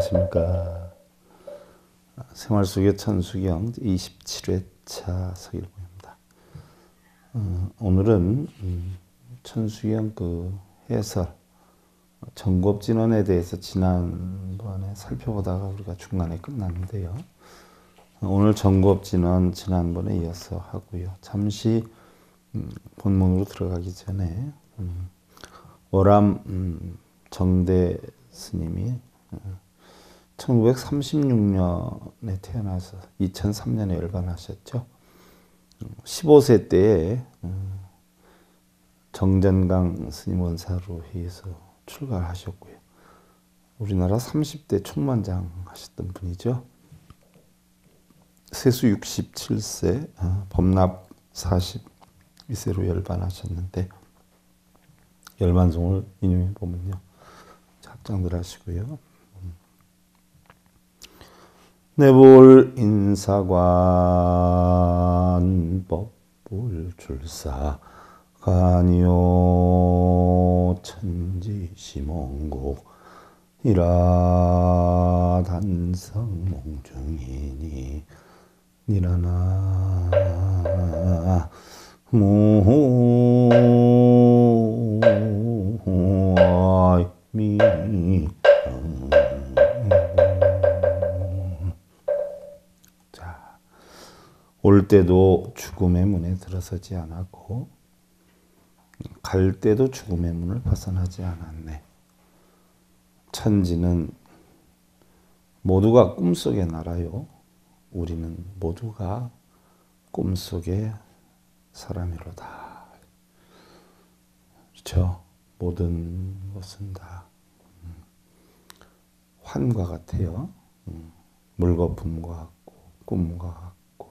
안녕하십니까. 생활 속의 천수경 27회차 서일봉입니다. 오늘은 천수경 해설, 정곡진언에 대해서 지난번에 살펴보다가 우리가 중간에 끝났는데요. 오늘 정곡진언 지난번에 이어서 하고요. 잠시 본문으로 들어가기 전에 오람 정대 스님이 1936년에 태어나서 2003년에 열반하셨죠. 15세 때에 정전강 스님 원사로 해서 출가를 하셨고요. 우리나라 30대 총무원장 하셨던 분이죠. 세수 67세, 법납 42세로 열반하셨는데 열반송을 인용해 보면요. 합장들 하시고요. 내볼 인사관 법불 출사 간이요 천지시몽곡 이라 단성 몽중이니 니라나 무미 자, 올 때도 죽음의 문에 들어서지 않았고 갈 때도 죽음의 문을 벗어나지 않았네. 천지는 모두가 꿈속의 나라요. 우리는 모두가 꿈속의 사람이로다. 그렇죠? 모든 것은 다 환과 같아요. 물거품과 같고 꿈과 같고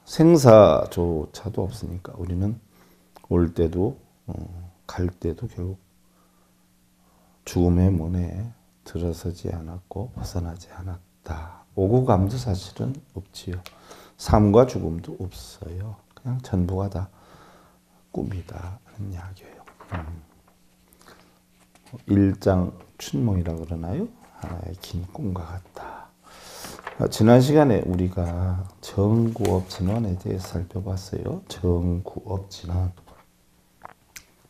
생사조차도 없으니까 우리는 올 때도 갈 때도 결국 죽음의 문에 들어서지 않았고 벗어나지 않았다. 오구감도 사실은 없지요. 삶과 죽음도 없어요. 그냥 전부가 다 꿈이다 하는 이야기예요. 일장 춘몽이라 그러나요? 하나의 긴 꿈과 같다. 지난 시간에 우리가 정구업진언에 대해 살펴봤어요. 정구업진언.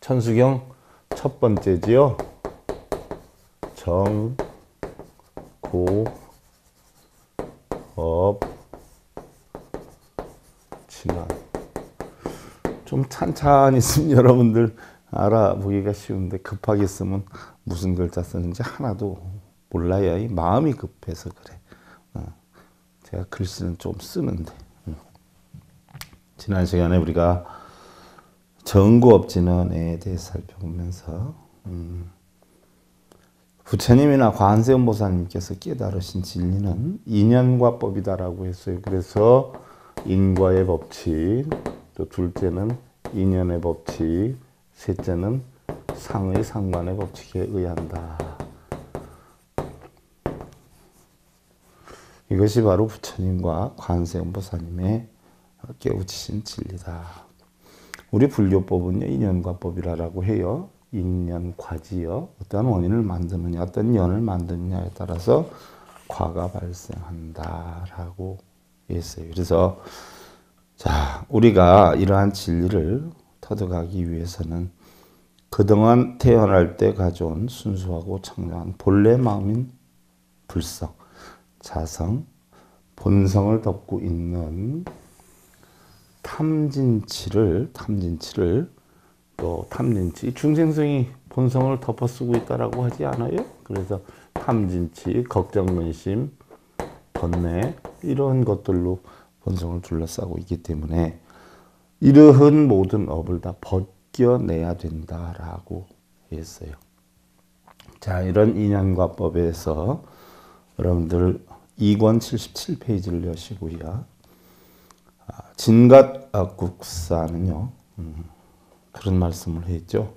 천수경 첫 번째지요. 정구업진언. 좀 찬찬히 쓰면 여러분들 알아보기가 쉬운데 급하게 쓰면 무슨 글자 쓰는지 하나도 몰라요. 이 마음이 급해서 그래. 제가 글씨는 좀 쓰는데. 지난 시간에 우리가 정구업진언에 대해 살펴보면서 부처님이나 관세음보살님께서 깨달으신 진리는 인연과법이다라고 했어요. 그래서 인과의 법칙, 또 둘째는 인연의 법칙, 셋째는 상의 상관의 법칙에 의한다. 이것이 바로 부처님과 관세음보살님의 깨우치신 진리다. 우리 불교법은요, 인연과법이라고 해요. 인연과지요. 어떤 원인을 만드느냐, 어떤 연을 만드느냐에 따라서 과가 발생한다라고 했어요. 그래서 자, 우리가 이러한 진리를 터득하기 위해서는 그동안 태어날 때 가져온 순수하고 청정한 본래 마음인 불성, 자성, 본성을 덮고 있는 탐진치를 또 탐진치, 중생성이 본성을 덮어쓰고 있다라고 하지 않아요? 그래서 탐진치, 걱정, 근심, 번뇌 이런 것들로 본성을 둘러싸고 있기 때문에 이러한 모든 업을 다 벗겨내야 된다라고 했어요. 자, 이런 인연과법에서 여러분들 2권 77페이지를 여시고요. 진갓국사는요. 그런 말씀을 했죠.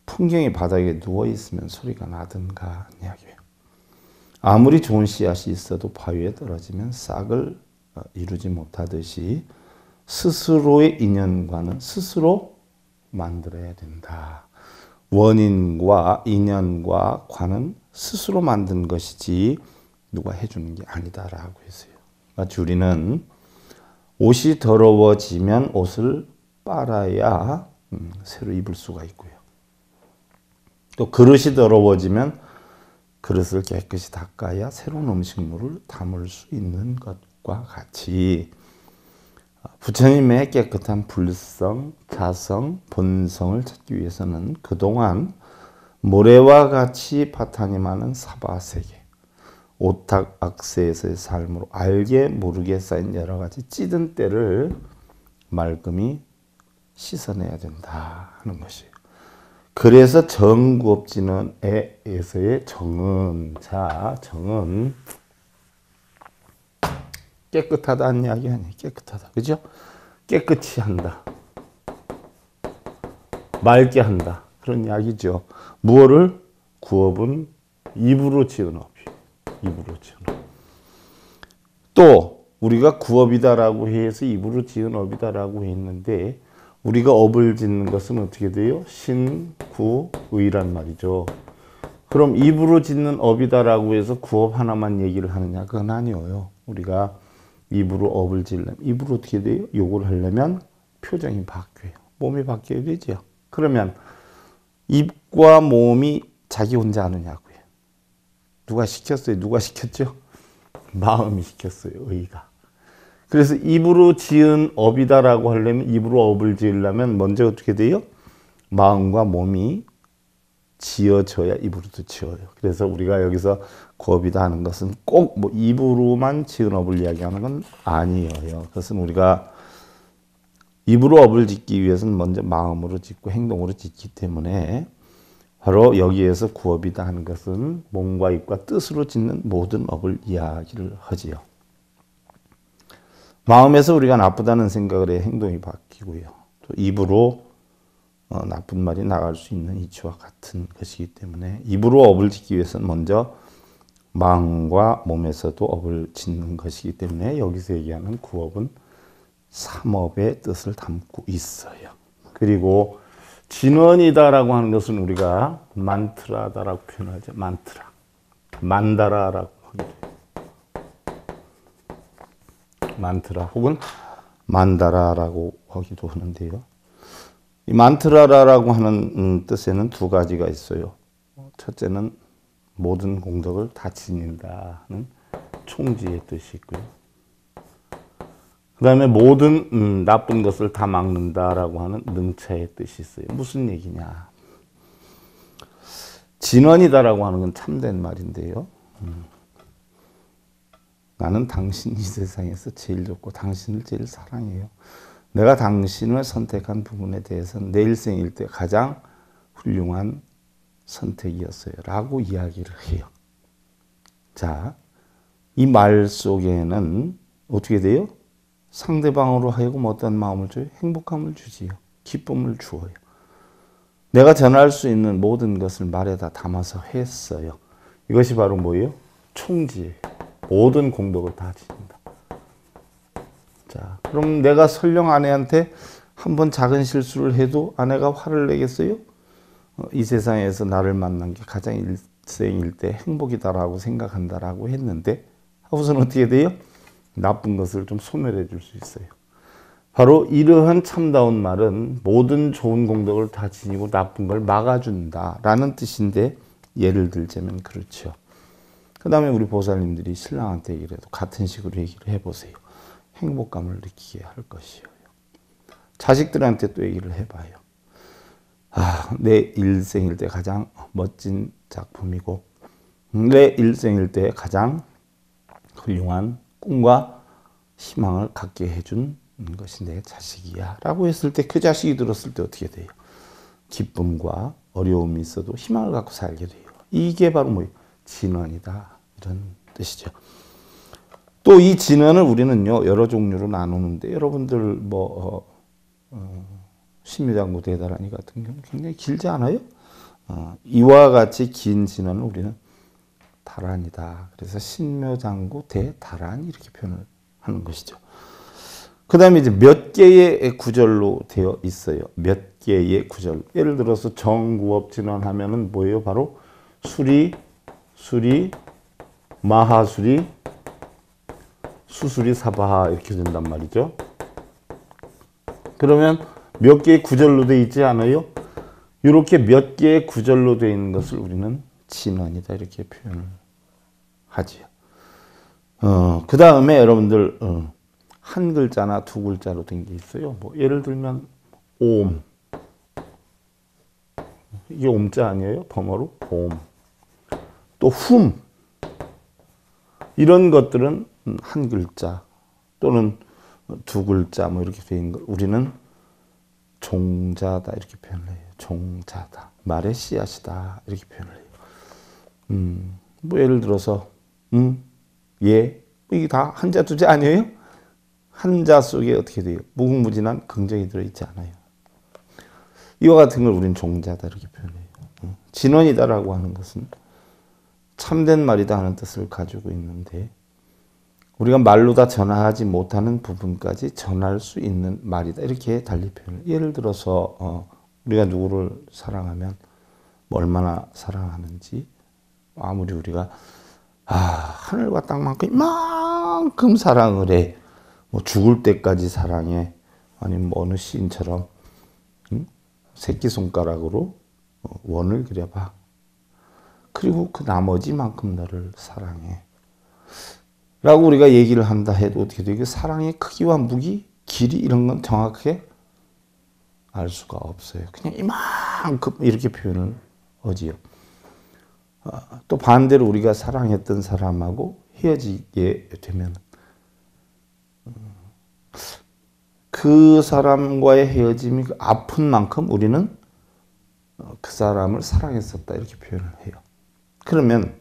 풍경이 바닥에 누워있으면 소리가 나든가 이야기예요. 아무리 좋은 씨앗이 있어도 바위에 떨어지면 싹을 이루지 못하듯이 스스로의 인연과는 스스로 만들어야 된다. 원인과 인연과 관은 스스로 만든 것이지 누가 해주는 게 아니다라고 했어요. 마치 우리는 옷이 더러워지면 옷을 빨아야 새로 입을 수가 있고요. 또 그릇이 더러워지면 그릇을 깨끗이 닦아야 새로운 음식물을 담을 수 있는 것과 같이 부처님의 깨끗한 불성, 자성, 본성을 찾기 위해서는 그동안 모래와 같이 바탕이 많은 사바세계, 오탁악세에서의 삶으로 알게 모르게 쌓인 여러 가지 찌든 때를 말끔히 씻어내야 된다 하는 것이에요. 그래서 정구업진언에서의 정은, 자, 정은 깨끗하다는 이야기 아니에요. 깨끗하다. 그죠? 깨끗이 한다. 맑게 한다. 그런 이야기죠. 무엇을? 구업은 입으로 지은 업이. 입으로 지은 업. 또 우리가 구업이다라고 해서 입으로 지은 업이다라고 했는데 우리가 업을 짓는 것은 어떻게 돼요? 신, 구, 의란 말이죠. 그럼 입으로 짓는 업이다라고 해서 구업 하나만 얘기를 하느냐? 그건 아니에요. 우리가 입으로 업을 지으려면 입으로 어떻게 돼요? 요걸 하려면 표정이 바뀌어요. 몸이 바뀌어야 되죠. 그러면 입과 몸이 자기 혼자 하느냐고요. 누가 시켰어요? 누가 시켰죠? 마음이 시켰어요. 의가. 그래서 입으로 지은 업이다라고 하려면 입으로 업을 지으려면 먼저 어떻게 돼요? 마음과 몸이 지어져야 입으로도 지어요. 그래서 우리가 여기서 구업이다 하는 것은 꼭 뭐 입으로만 지은 업을 이야기하는 건 아니에요. 그것은 우리가 입으로 업을 짓기 위해서는 먼저 마음으로 짓고 행동으로 짓기 때문에 바로 여기에서 구업이다 하는 것은 몸과 입과 뜻으로 짓는 모든 업을 이야기를 하지요. 마음에서 우리가 나쁘다는 생각을 해 행동이 바뀌고요. 또 입으로 나쁜 말이 나갈 수 있는 이치와 같은 것이기 때문에 입으로 업을 짓기 위해서는 먼저 마음과 몸에서도 업을 짓는 것이기 때문에 여기서 얘기하는 구업은 삼업의 뜻을 담고 있어요. 그리고 진원이다라고 하는 것은 우리가 만트라다라고 표현하죠. 만트라. 만다라라고 하기도 해요. 만트라 혹은 만다라라고 하기도 하는데요. 이 만트라라고 하는 뜻에는 두 가지가 있어요. 첫째는 모든 공덕을 다 지닌다는 총지의 뜻이 있고요. 그 다음에 모든 나쁜 것을 다 막는다라고 하는 능차의 뜻이 있어요. 무슨 얘기냐. 진원이다라고 하는 건 참된 말인데요. 나는 당신 이 세상에서 제일 좋고 당신을 제일 사랑해요. 내가 당신을 선택한 부분에 대해서는 내 일생일 때 가장 훌륭한 선택이었어요. 라고 이야기를 해요. 자, 이 말 속에는 어떻게 돼요? 상대방으로 하여금 어떤 마음을 줘요? 행복감을 주지요. 기쁨을 주어요. 내가 전할 수 있는 모든 것을 말에다 담아서 했어요. 이것이 바로 뭐예요? 총지예요. 모든 공덕을 다 지닌다. 자, 그럼 내가 설령 아내한테 한번 작은 실수를 해도 아내가 화를 내겠어요? 이 세상에서 나를 만난 게 가장 일생일 때 행복이다라고 생각한다라고 했는데 하고서는 어떻게 돼요? 나쁜 것을 좀 소멸해 줄 수 있어요. 바로 이러한 참다운 말은 모든 좋은 공덕을 다 지니고 나쁜 걸 막아준다라는 뜻인데 예를 들자면 그렇죠. 그 다음에 우리 보살님들이 신랑한테 얘기를 해도 같은 식으로 얘기를 해보세요. 행복감을 느끼게 할 것이에요. 자식들한테 또 얘기를 해봐요. 내 일생일 때 가장 멋진 작품이고 내 일생일 때 가장 훌륭한 꿈과 희망을 갖게 해준 것이 내 자식이야 라고 했을 때 그 자식이 들었을 때 어떻게 돼요? 기쁨과 어려움이 있어도 희망을 갖고 살게 돼요. 이게 바로 뭐예요? 진언이다 이런 뜻이죠. 또 이 진언을 우리는요 여러 종류로 나누는데 여러분들 신묘장구 대다라니 같은 경우 굉장히 길지 않아요? 이와 같이 긴 진언을 우리는 다란이다. 그래서 신묘장구 대다란 이렇게 표현을 하는 것이죠. 그 다음에 이제 몇 개의 구절로 되어 있어요. 몇 개의 구절. 예를 들어서 정구업진원하면은 뭐예요? 바로 수리, 마하수리, 수수리, 사바하 이렇게 된단 말이죠. 그러면 몇 개의 구절로 돼 있지 않아요? 이렇게 몇 개의 구절로 되어 있는 것을 우리는 진원이다 이렇게 표현을 하지요. 그 다음에 여러분들 한 글자나 두 글자로 된 게 있어요. 뭐 예를 들면 옴, 이게 옴자 아니에요? 범어로 옴. 또 훔, 이런 것들은 한 글자 또는 두 글자 뭐 이렇게 되어 있는 걸 우리는 종자다 이렇게 표현을 해요. 종자다, 말의 씨앗이다 이렇게 표현을 해요. 뭐 예를 들어서 예, 이게 다 한자 두자 아니에요? 한자 속에 어떻게 돼요? 무궁무진한 긍정이 들어있지 않아요. 이와 같은 걸 우리는 종자다 이렇게 표현해요. 진원이다라고 하는 것은 참된 말이다 하는 뜻을 가지고 있는데 우리가 말로 다 전하지 못하는 부분까지 전할 수 있는 말이다 이렇게 달리 표현을. 예를 들어서 우리가 누구를 사랑하면 뭐 얼마나 사랑하는지 아무리 우리가 하늘과 땅만큼 이만큼 사랑을 해. 뭐 죽을 때까지 사랑해. 아니면 뭐 어느 시인처럼 새끼손가락으로 원을 그려봐. 그리고 그 나머지만큼 너를 사랑해. 라고 우리가 얘기를 한다 해도 어떻게 돼요? 사랑의 크기와 무기, 길이 이런 건 정확하게 알 수가 없어요. 그냥 이만큼 이렇게 표현을 하지요. 또 반대로 우리가 사랑했던 사람하고 헤어지게 되면 그 사람과의 헤어짐이 아픈 만큼 우리는 그 사람을 사랑했었다 이렇게 표현을 해요. 그러면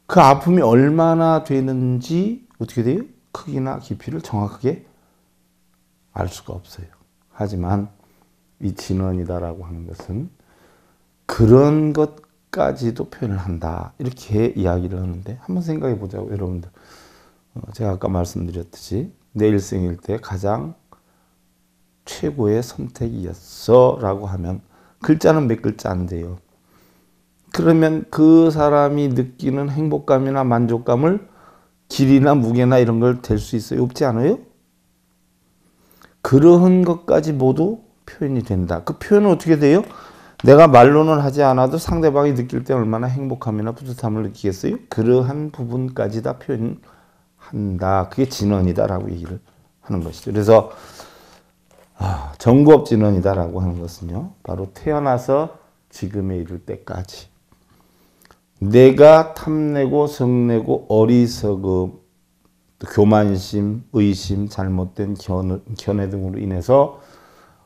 그 아픔이 얼마나 되는지 어떻게 돼요? 크기나 깊이를 정확하게 알 수가 없어요. 하지만 이 진원이다라고 하는 것은 그런 것까지도 표현을 한다 이렇게 이야기를 하는데 한번 생각해 보자고 여러분들. 제가 아까 말씀드렸듯이 내 일생일 때 가장 최고의 선택이었어 라고 하면 글자는 몇 글자 안 돼요. 그러면 그 사람이 느끼는 행복감이나 만족감을 길이나 무게나 이런 걸 댈 수 있어요? 없지 않아요? 그러한 것까지 모두 표현이 된다. 그 표현은 어떻게 돼요? 내가 말로는 하지 않아도 상대방이 느낄 때 얼마나 행복함이나 뿌듯함을 느끼겠어요? 그러한 부분까지 다 표현한다. 그게 진원이다라고 얘기를 하는 것이죠. 그래서 정구업진원이다라고 하는 것은요. 바로 태어나서 지금에 이를 때까지 내가 탐내고 성내고 어리석음, 교만심, 의심, 잘못된 견해 등으로 인해서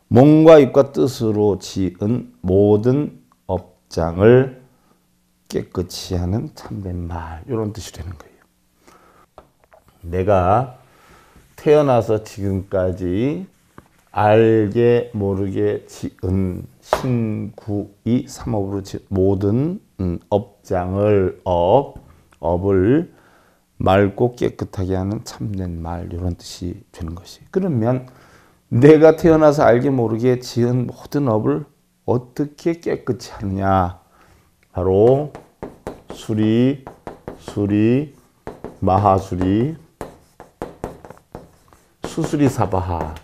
몸과 입과 뜻으로 지은 모든 업장을 깨끗이 하는 참된 말 이런 뜻이 되는 거예요. 내가 태어나서 지금까지 알게 모르게 지은 신구이 삼업으로 지은 모든 업장을 업을 맑고 깨끗하게 하는 참된 말 이런 뜻이 되는 것이. 그러면 내가 태어나서 알게 모르게 지은 모든 업을 어떻게 깨끗이 하느냐? 바로 수리, 마하수리, 수수리, 사바하.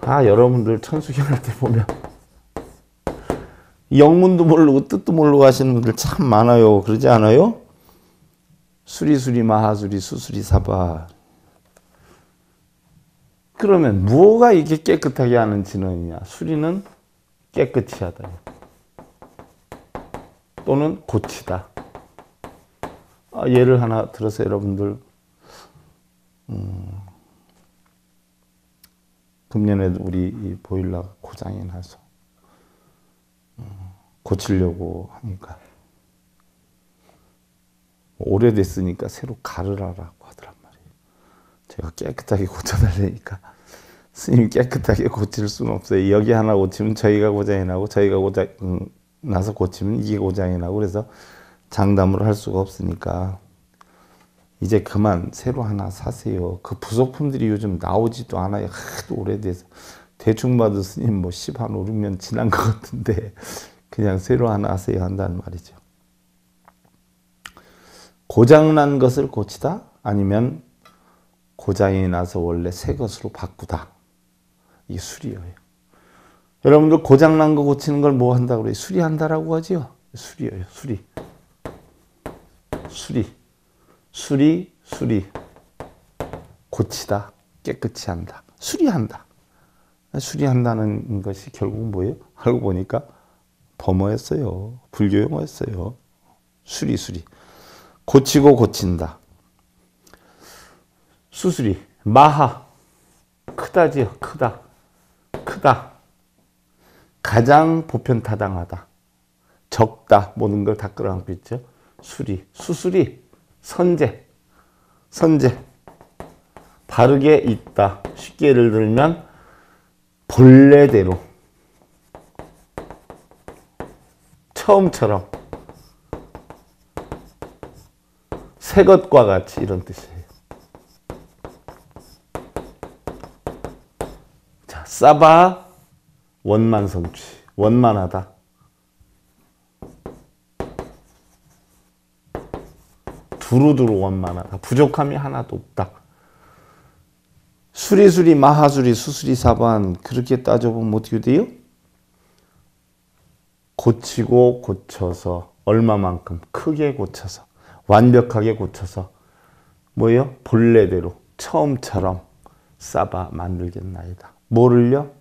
여러분들 천수경할 때 보면 영문도 모르고 뜻도 모르고 하시는 분들 참 많아요. 그러지 않아요? 수리, 마하수리, 수수리, 사바. 그러면 뭐가 이게 깨끗하게 하는 진원이냐? 수리는 깨끗이 하다. 또는 고치다. 예를 하나 들어서 여러분들 금년에도 우리 이 보일러가 고장이 나서 고치려고 하니까 오래됐으니까 새로 갈으라고 하더란 말이에요. 제가 깨끗하게 고쳐달라니까 스님이 깨끗하게 고칠 수는 없어요. 여기 하나 고치면 저희가 고장이 나고 저희가 고장 나서 고치면 이게 고장이 나고 그래서 장담을 할 수가 없으니까 이제 그만 새로 하나 사세요. 그 부속품들이 요즘 나오지도 않아요. 하도 오래돼서 대충 봐도 스님 뭐 10 한 5, 6년 지난 것 같은데 그냥 새로 하나 하세요 한다는 말이죠. 고장난 것을 고치다 아니면 고장이 나서 원래 새 것으로 바꾸다. 이게 수리예요. 여러분들 고장난 거 고치는 걸 뭐 한다고 그래요? 수리한다라고 하죠. 수리예요. 수리. 수리. 수리. 수리. 고치다. 깨끗이 한다. 수리한다. 수리한다는 것이 결국 뭐예요? 알고 보니까 범어였어요. 불교 용어였어요. 수리, 수리. 고치고 고친다. 수수리. 마하. 크다지요. 크다. 크다. 가장 보편타당하다. 적다. 모든 걸 다 끌어안고 있죠. 수리. 수수리. 선제. 선제. 바르게 있다. 쉽게 예를 들면 본래대로 처음처럼 새 것과 같이 이런 뜻이에요. 자, 싸바 원만성취. 원만하다. 두루두루 원만하다. 부족함이 하나도 없다. 수리수리, 마하수리, 수수리, 사반 그렇게 따져보면 어떻게 돼요? 고치고 고쳐서 얼마만큼 크게 고쳐서 완벽하게 고쳐서 뭐예요? 본래대로 처음처럼 싸바 만들겠나이다. 뭐를요?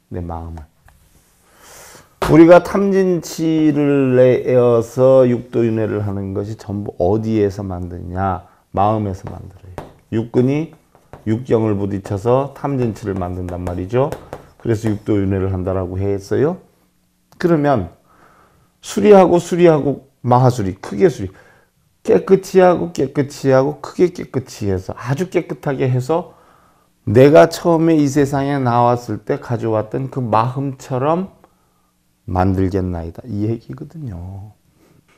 내 마음을. 우리가 탐진치를 내어서 육도윤회를 하는 것이 전부 어디에서 만드냐? 마음에서 만들어요. 육근이 육경을 부딪혀서 탐진치를 만든단 말이죠. 그래서 육도윤회를 한다라고 했어요. 그러면 수리하고 수리하고 마하수리, 크게 수리, 깨끗이 하고 깨끗이 하고 크게 깨끗이 해서 아주 깨끗하게 해서 내가 처음에 이 세상에 나왔을 때 가져왔던 그 마음처럼 만들겠나이다. 이 얘기거든요.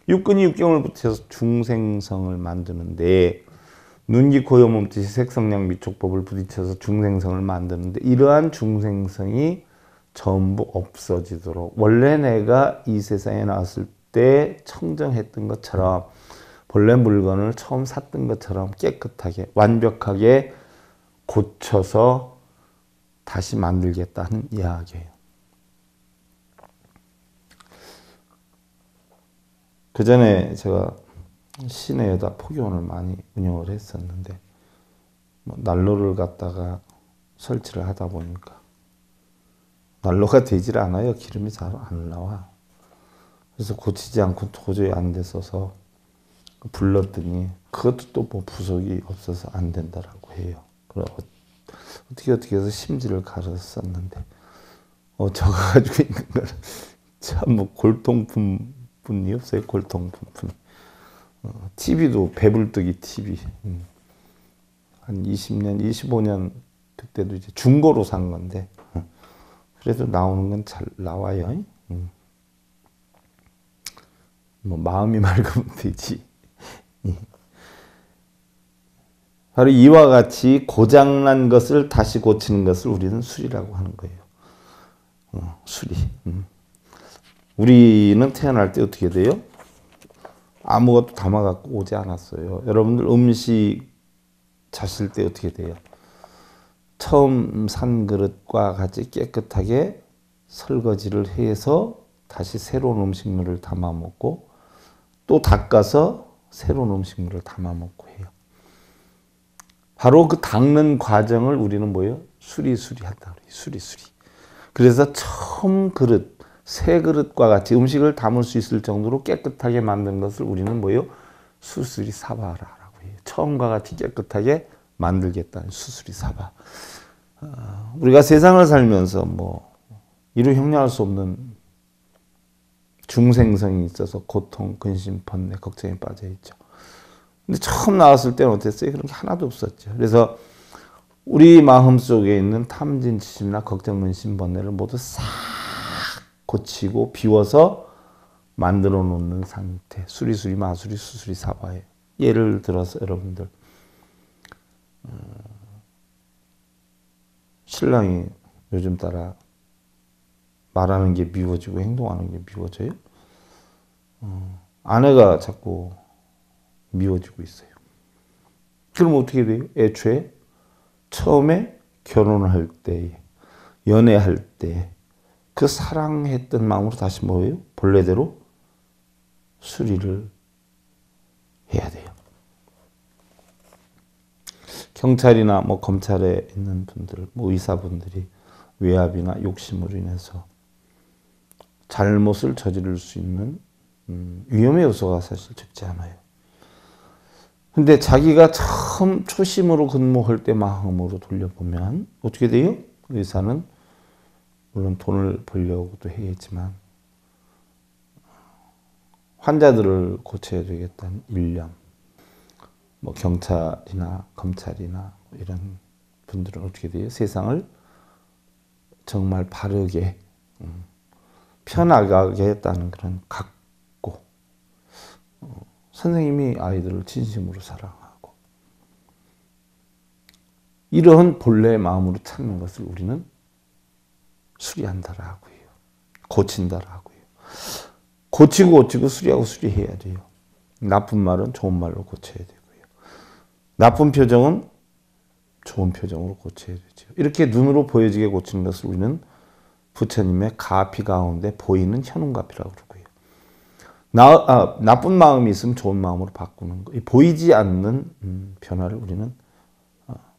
육근이 육경을 붙여서 중생성을 만드는데 눈기 고요 몸짓이 색성량 미촉법을 부딪혀서 중생성을 만드는데 이러한 중생성이 전부 없어지도록 원래 내가 이 세상에 나왔을 때 청정했던 것처럼 본래 물건을 처음 샀던 것처럼 깨끗하게 완벽하게 고쳐서 다시 만들겠다는 이야기예요. 그 전에 제가 시내에다 포교원을 많이 운영을 했었는데 뭐 난로를 갖다가 설치를 하다 보니까 난로가 되질 않아요. 기름이 잘 안 나와. 그래서 고치지 않고 도저히 안 됐어서 불렀더니 그것도 또 뭐 부속이 없어서 안 된다라고 해요. 그래 어떻게 해서 심지를 갈았었는데 저가 가지고 있는 걸 참 뭐 골동품뿐이 없어요. 골동품뿐. TV도 배불뜨기 TV. 한 20년, 25년 그때도 이제 중고로 산 건데 그래도 나오는 건 잘 나와요. 뭐 마음이 맑으면 되지. 바로 이와 같이 고장난 것을 다시 고치는 것을 우리는 수리라고 하는 거예요. 수리. 우리는 태어날 때 어떻게 돼요? 아무것도 담아갖고 오지 않았어요. 여러분들 음식 자실 때 어떻게 돼요? 처음 산 그릇과 같이 깨끗하게 설거지를 해서 다시 새로운 음식물을 담아 먹고 또 닦아서 새로운 음식물을 담아 먹고 해요. 바로 그 닦는 과정을 우리는 뭐예요? 수리한다. 수리. 그래서 처음 그릇, 새 그릇과 같이 음식을 담을 수 있을 정도로 깨끗하게 만든 것을 우리는 뭐예요? 수수리 사바라고 해요. 처음과 같이 깨끗하게 만들겠다는 수수리 사바. 우리가 세상을 살면서 뭐 이루 형량할 수 없는 중생성이 있어서 고통, 근심, 번뇌, 걱정에 빠져 있죠. 근데 처음 나왔을 때는 어땠어요? 그런 게 하나도 없었죠. 그래서 우리 마음 속에 있는 탐진, 치심이나 걱정, 근심, 번뇌를 모두 싹 고치고 비워서 만들어 놓는 상태. 수리수리, 마수리, 수수리, 사바예요. 예를 들어서 여러분들 신랑이 요즘 따라 말하는 게 미워지고 행동하는 게 미워져요? 아내가 자꾸 미워지고 있어요. 그럼 어떻게 돼요? 애초에 처음에 결혼할 때, 연애할 때 그 사랑했던 마음으로 다시 뭐예요? 본래대로 수리를 해야 돼요. 경찰이나 뭐 검찰에 있는 분들, 뭐 의사분들이 외압이나 욕심으로 인해서 잘못을 저지를 수 있는 위험의 요소가 사실 적지 않아요. 근데 자기가 처음 초심으로 근무할 때 마음으로 돌려보면 어떻게 돼요? 의사는 물론 돈을 벌려고도 해야지만 환자들을 고쳐야 되겠다는 일념, 뭐 경찰이나 검찰이나 이런 분들은 어떻게 돼요? 세상을 정말 바르게 펴나가게 했다는 그런 각고, 선생님이 아이들을 진심으로 사랑하고 이러한 본래의 마음으로 찾는 것을 우리는 수리한다라고 해요. 고친다라고 해요. 고치고 수리하고 수리해야 돼요. 나쁜 말은 좋은 말로 고쳐야 되고요. 나쁜 표정은 좋은 표정으로 고쳐야 되죠. 이렇게 눈으로 보여지게 고치는 것을 우리는 부처님의 가피 가운데 보이는 현운가피라고 그러고요. 나쁜 마음이 있으면 좋은 마음으로 바꾸는 거. 보이지 않는 변화를 우리는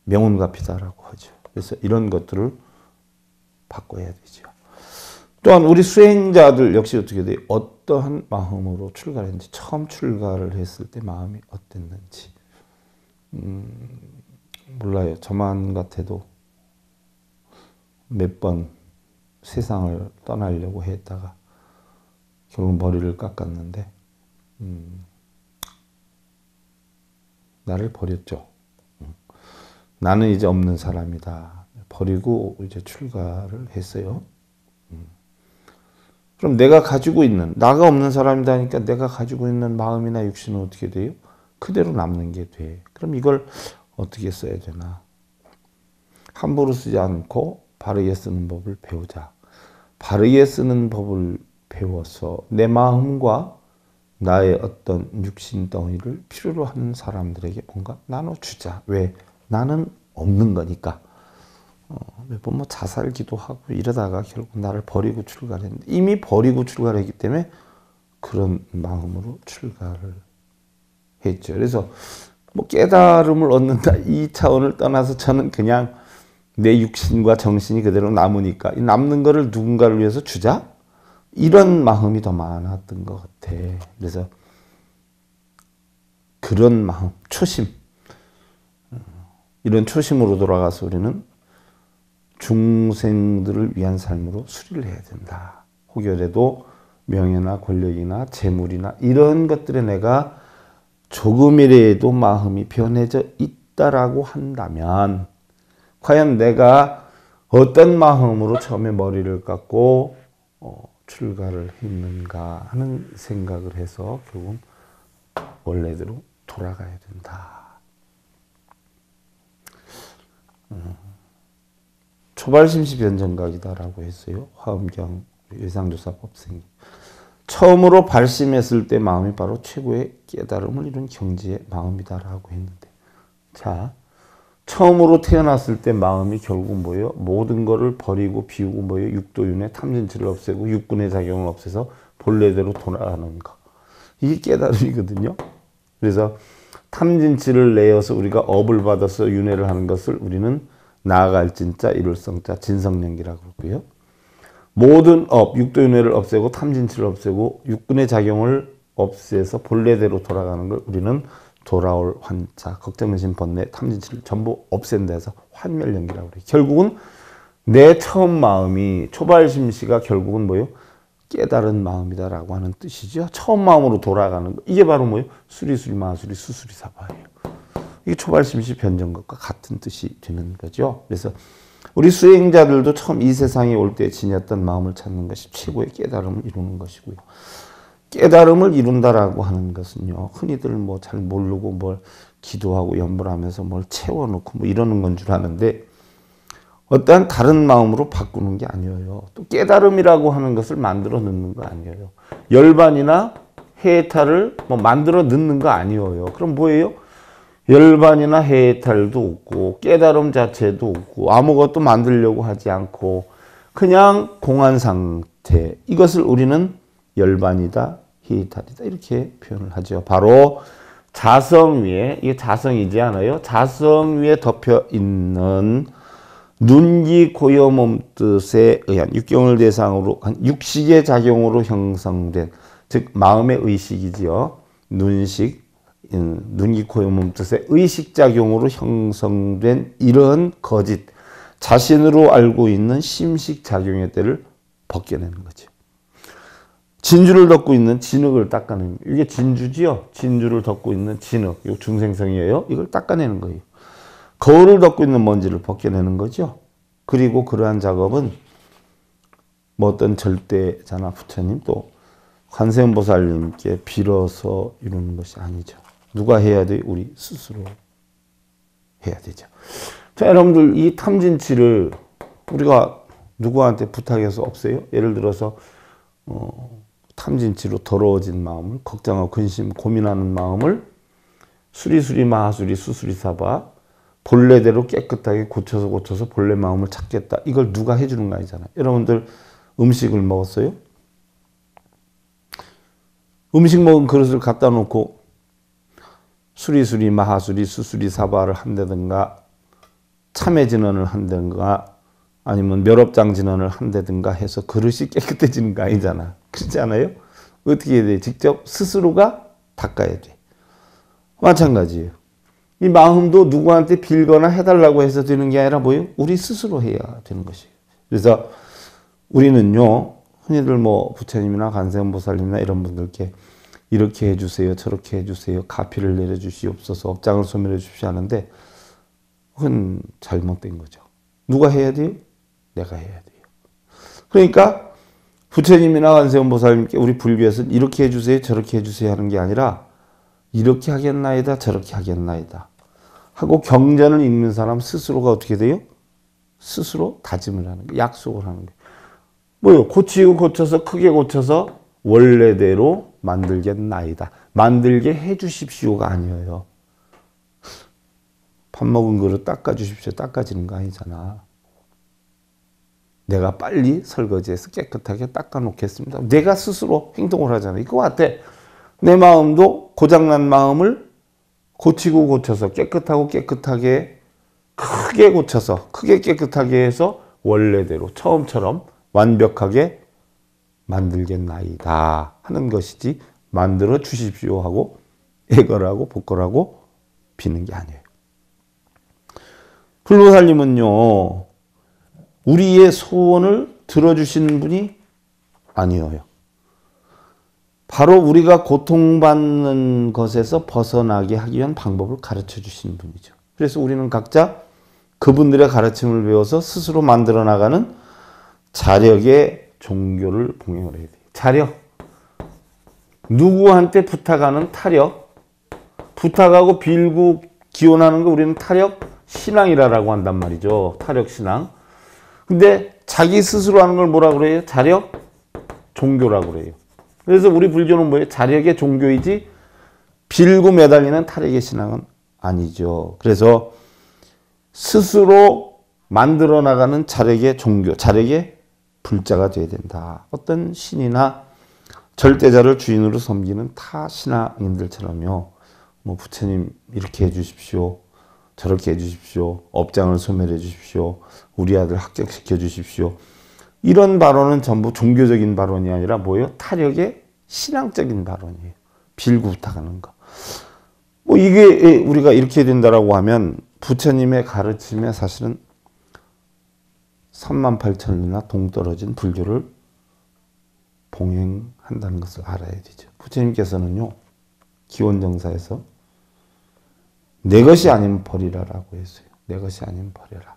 명운가피다라고 하죠. 그래서 이런 것들을 바꿔야 되죠. 또한 우리 수행자들 역시 어떻게 돼요? 어떠한 마음으로 출가를 했는지, 처음 출가를 했을 때 마음이 어땠는지 몰라요. 저만 같아도 몇 번 세상을 떠나려고 했다가 결국 머리를 깎았는데 나를 버렸죠. 나는 이제 없는 사람이다. 버리고 이제 출가를 했어요. 그럼 내가 가지고 있는, 나가 없는 사람이다 하니까 내가 가지고 있는 마음이나 육신은 어떻게 돼요? 그대로 남는 게 돼. 그럼 이걸 어떻게 써야 되나? 함부로 쓰지 않고 바르게 쓰는 법을 배우자. 바르게 쓰는 법을 배워서 내 마음과 나의 어떤 육신 덩이를 필요로 하는 사람들에게 뭔가 나눠주자. 왜? 나는 없는 거니까. 몇 번 뭐 자살기도 하고 이러다가 결국 나를 버리고 출가를 했는데, 이미 버리고 출가를 했기 때문에 그런 마음으로 출가를 했죠. 그래서 뭐 깨달음을 얻는다 이 차원을 떠나서 저는 그냥 내 육신과 정신이 그대로 남으니까 이 남는 거를 누군가를 위해서 주자? 이런 마음이 더 많았던 것 같아. 그래서 그런 마음, 초심, 이런 초심으로 돌아가서 우리는 중생들을 위한 삶으로 수리를 해야 된다. 혹여라도 명예나 권력이나 재물이나 이런 것들에 내가 조금이라도 마음이 변해져 있다라고 한다면 과연 내가 어떤 마음으로 처음에 머리를 깎고 출가를 했는가 하는 생각을 해서 결국 원래대로 돌아가야 된다. 초발심시 변정각이다라고 했어요. 화엄경 외상조사법생이. 처음으로 발심했을 때 마음이 바로 최고의 깨달음을 이룬 경지의 마음이다라고 했는데, 자, 처음으로 태어났을 때 마음이 결국 뭐예요? 모든 거를 버리고 비우고 뭐예요? 육도윤회 탐진치를 없애고 육군의 작용을 없애서 본래대로 돌아가는 거. 이게 깨달음이거든요. 그래서 탐진치를 내어서 우리가 업을 받아서 윤회를 하는 것을 우리는 나아갈 진짜, 이룰 성자, 진성령기라고 그러고요. 모든 업, 육도윤회를 없애고 탐진치를 없애고 육군의 작용을 없애서 본래대로 돌아가는 걸 우리는 돌아올 환자, 걱정근심, 번뇌, 탐진치를 전부 없앤다 해서 환멸연기라고 그래요. 결국은 내 처음 마음이 초발심시가 결국은 뭐예요? 깨달은 마음이다라고 하는 뜻이죠. 처음 마음으로 돌아가는 거. 이게 바로 뭐예요? 수리수리 마수리 수수리 사바예요. 이게 초발심시 변정것과 같은 뜻이 되는 거죠. 그래서 우리 수행자들도 처음 이 세상에 올 때 지녔던 마음을 찾는 것이 최고의 깨달음을 이루는 것이고요. 깨달음을 이룬다라고 하는 것은요, 흔히들 뭐 잘 모르고 뭘 기도하고 염불하면서 뭘 채워놓고 뭐 이러는 건 줄 아는데, 어떠한 다른 마음으로 바꾸는 게 아니에요. 또 깨달음이라고 하는 것을 만들어 넣는 거 아니에요. 열반이나 해탈을 뭐 만들어 넣는 거 아니에요. 그럼 뭐예요? 열반이나 해탈도 없고 깨달음 자체도 없고 아무것도 만들려고 하지 않고 그냥 공한 상태. 이것을 우리는 열반이다, 해탈이다 이렇게 표현을 하죠. 바로 자성 위에, 이게 자성이지 않아요? 자성 위에 덮여 있는 눈기 고요 몸뜻에 의한 육경을 대상으로 한 육식의 작용으로 형성된, 즉 마음의 의식이지요. 눈기 고요 몸뜻의 의식작용으로 형성된 이런 거짓, 자신으로 알고 있는 심식작용의 때를 벗겨내는 거죠. 진주를 덮고 있는 진흙을 닦아내는 거예요. 이게 진주지요. 진주를 덮고 있는 진흙, 이 중생성이에요. 이걸 닦아내는 거예요. 거울을 덮고 있는 먼지를 벗겨내는 거죠. 그리고 그러한 작업은 뭐 어떤 절대자나 부처님 또 관세음보살님께 빌어서 이루는 것이 아니죠. 누가 해야 돼요? 우리 스스로 해야 되죠. 자, 여러분들 이 탐진치를 우리가 누구한테 부탁해서 없애요? 예를 들어서 탐진치로 더러워진 마음을, 걱정하고 근심, 고민하는 마음을 수리수리 마하수리 수수리사바 본래대로 깨끗하게 고쳐서 본래 마음을 찾겠다. 이걸 누가 해주는 거 아니잖아요. 여러분들 음식을 먹었어요? 음식 먹은 그릇을 갖다 놓고 수리수리 마하수리 수수리사바를 한다든가 참회진언을 한다든가 아니면 멸업장진언을 한다든가 해서 그릇이 깨끗해지는 거 아니잖아. 그렇지 않아요? 어떻게 해야 돼? 직접 스스로가 닦아야 돼. 마찬가지예요. 이 마음도 누구한테 빌거나 해달라고 해서 되는 게 아니라 뭐예요? 우리 스스로 해야 되는 것이에요. 그래서 우리는요, 흔히들 뭐 부처님이나 관세음보살님이나 이런 분들께 이렇게 해주세요, 저렇게 해주세요, 가피를 내려주시옵소서, 업장을 소멸해 주십시오 하는데 그건 잘못된 거죠. 누가 해야 돼요? 내가 해야 돼요. 그러니까 부처님이나 관세음보살님께 우리 불교에서는 이렇게 해주세요, 저렇게 해주세요 하는 게 아니라 이렇게 하겠나이다, 저렇게 하겠나이다 하고 경전을 읽는 사람 스스로가 어떻게 돼요? 스스로 다짐을 하는 거예요. 약속을 하는 거예요. 뭐요? 고치고 고쳐서 크게 고쳐서 원래대로 만들겠나이다. 만들게 해주십시오가 아니에요. 밥 먹은 그릇 닦아주십시오. 닦아지는 거 아니잖아. 내가 빨리 설거지해서 깨끗하게 닦아놓겠습니다. 내가 스스로 행동을 하잖아요. 이거 같아. 내 마음도 고장난 마음을 고치고 고쳐서 깨끗하고 깨끗하게 크게 고쳐서 크게 깨끗하게 해서 원래대로 처음처럼 완벽하게 만들겠나이다 하는 것이지 만들어 주십시오 하고 애걸하고 복걸하고 비는 게 아니에요. 불보살님은요, 우리의 소원을 들어주시는 분이 아니에요. 바로 우리가 고통받는 것에서 벗어나게 하기 위한 방법을 가르쳐 주시는 분이죠. 그래서 우리는 각자 그분들의 가르침을 배워서 스스로 만들어 나가는 자력의 종교를 봉행을 해야 돼요. 자력. 누구한테 부탁하는 타력. 부탁하고 빌고 기원하는 거 우리는 타력 신앙이라고 한단 말이죠. 타력 신앙. 근데 자기 스스로 하는 걸 뭐라 그래요? 자력 종교라고 그래요. 그래서 우리 불교는 뭐예요? 자력의 종교이지 빌고 매달리는 타력의 신앙은 아니죠. 그래서 스스로 만들어 나가는 자력의 종교, 자력의 불자가 되어야 된다. 어떤 신이나 절대자를 주인으로 섬기는 타 신앙인들처럼요. 뭐 부처님 이렇게 해주십시오. 저렇게 해주십시오. 업장을 소멸해 주십시오. 우리 아들 합격시켜 주십시오. 이런 발언은 전부 종교적인 발언이 아니라 뭐예요? 타력의 신앙적인 발언이에요. 빌고 부탁하는 거. 뭐 이게 우리가 이렇게 된다라고 하면 부처님의 가르침에 사실은 38,000리나 동떨어진 불교를 봉행한다는 것을 알아야 되죠. 부처님께서는요, 기원정사에서 내 것이 아니면 버리라라고 했어요. 내 것이 아니면 버려라.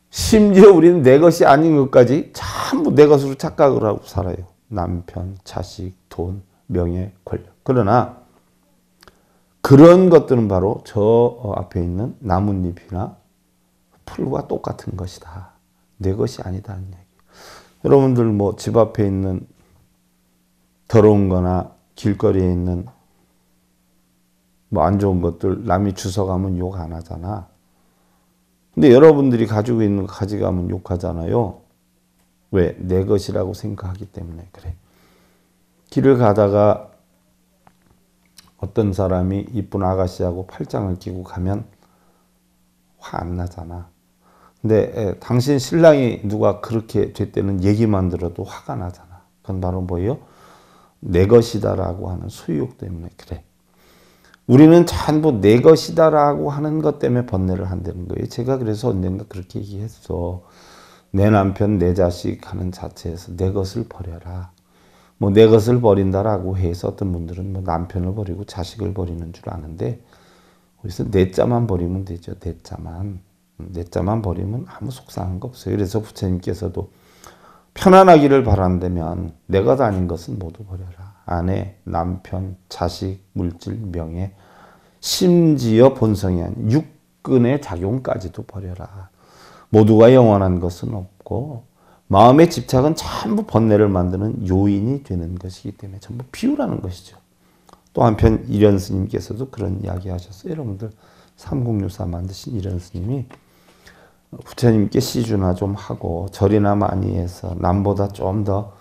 심지어 우리는 내 것이 아닌 것까지 전부 내 것으로 착각을 하고 살아요. 남편, 자식, 돈, 명예, 권력. 그러나 그런 것들은 바로 저 앞에 있는 나뭇잎이나 풀과 똑같은 것이다. 내 것이 아니다는 얘기. 여러분들 뭐 집 앞에 있는 더러운 거나 길거리에 있는 뭐 안 좋은 것들 남이 주워가면 욕 안 하잖아. 근데 여러분들이 가지고 있는 거 가져가면 욕하잖아요. 왜? 내 것이라고 생각하기 때문에 그래. 길을 가다가 어떤 사람이 이쁜 아가씨하고 팔짱을 끼고 가면 화 안 나잖아. 근데 당신 신랑이 누가 그렇게 됐다는 얘기만 들어도 화가 나잖아. 그건 바로 뭐예요? 내 것이다라고 하는 소유욕 때문에 그래. 우리는 전부 내 것이다라고 하는 것 때문에 번뇌를 한다는 거예요. 제가 그래서 언젠가 그렇게 얘기했어. 내 남편, 내 자식 하는 자체에서 내 것을 버려라. 뭐 내 것을 버린다라고 해서 어떤 분들은 뭐 남편을 버리고 자식을 버리는 줄 아는데 그래서 내 자만 버리면 되죠. 내 자만. 내 자만 버리면 아무 속상한 거 없어요. 그래서 부처님께서도 편안하기를 바란다면 내 것 아닌 것은 모두 버려라. 아내, 남편, 자식, 물질, 명예, 심지어 본성이 아닌 육근의 작용까지도 버려라. 모두가 영원한 것은 없고 마음의 집착은 전부 번뇌를 만드는 요인이 되는 것이기 때문에 전부 비우라는 것이죠. 또 한편 이련 스님께서도 그런 이야기 하셨어요. 여러분들 3064 만드신 이련 스님이 부처님께 시주나 좀 하고 절이나 많이 해서 남보다 좀 더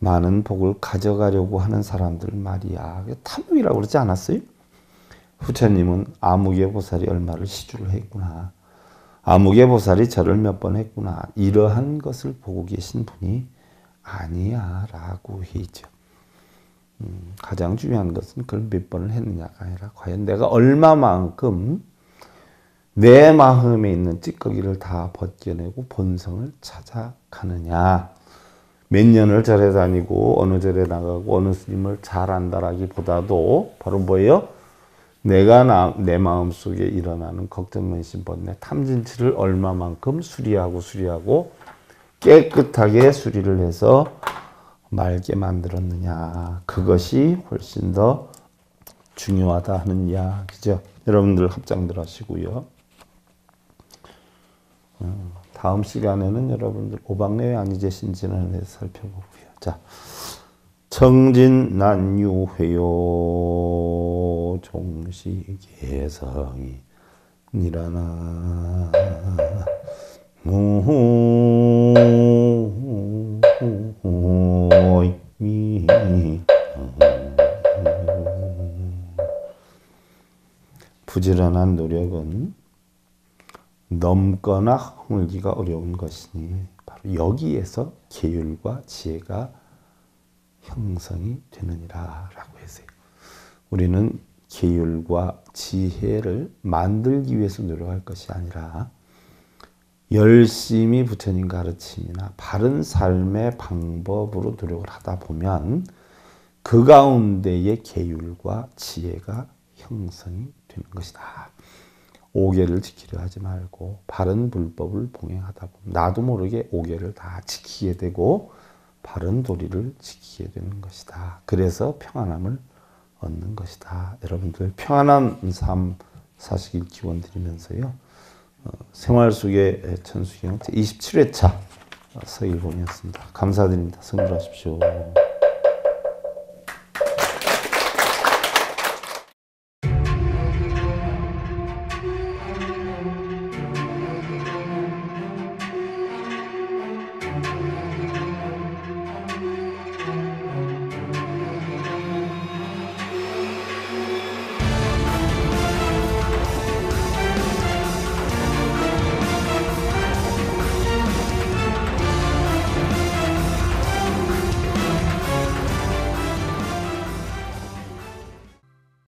많은 복을 가져가려고 하는 사람들 말이야. 탐욕이라고 그러지 않았어요? 부처님은 아무개 보살이 얼마를 시주를 했구나. 아무개 보살이 절을 몇 번 했구나. 이러한 것을 보고 계신 분이 아니야 라고 했죠. 가장 중요한 것은 그걸 몇 번을 했느냐가 아니라 과연 내가 얼마만큼 내 마음에 있는 찌꺼기를 다 벗겨내고 본성을 찾아가느냐. 몇 년을 절에 다니고 어느 절에 나가고 어느 스님을 잘 안다라기보다도 바로 뭐예요? 내가 내 마음속에 일어나는 걱정, 근심, 번뇌, 탐진치를 얼마만큼 수리하고 깨끗하게 수리를 해서 맑게 만들었느냐. 그것이 훨씬 더 중요하다 하는 이야기죠. 여러분들 합장들 하시고요. 다음 시간에는 여러분들 오박내외 아니제신진을 대해서 살펴보고요. 자, 청진난유회요 종식예성이 니라나 부지런한 노력은 넘거나 허물기가 어려운 것이니 바로 여기에서 계율과 지혜가 형성이 되느니라 라고 했어요. 우리는 계율과 지혜를 만들기 위해서 노력할 것이 아니라 열심히 부처님 가르침이나 바른 삶의 방법으로 노력을 하다 보면 그 가운데에 계율과 지혜가 형성이 되는 것이다. 오계를 지키려 하지 말고 바른 불법을 봉행하다 보면 나도 모르게 오계를 다 지키게 되고 바른 도리를 지키게 되는 것이다. 그래서 평안함을 얻는 것이다. 여러분들 평안한 삶 사시길 기원드리면서요. 생활 속의 천수경 제 27회차 서일봉이었습니다. 감사드립니다. 성불하십시오.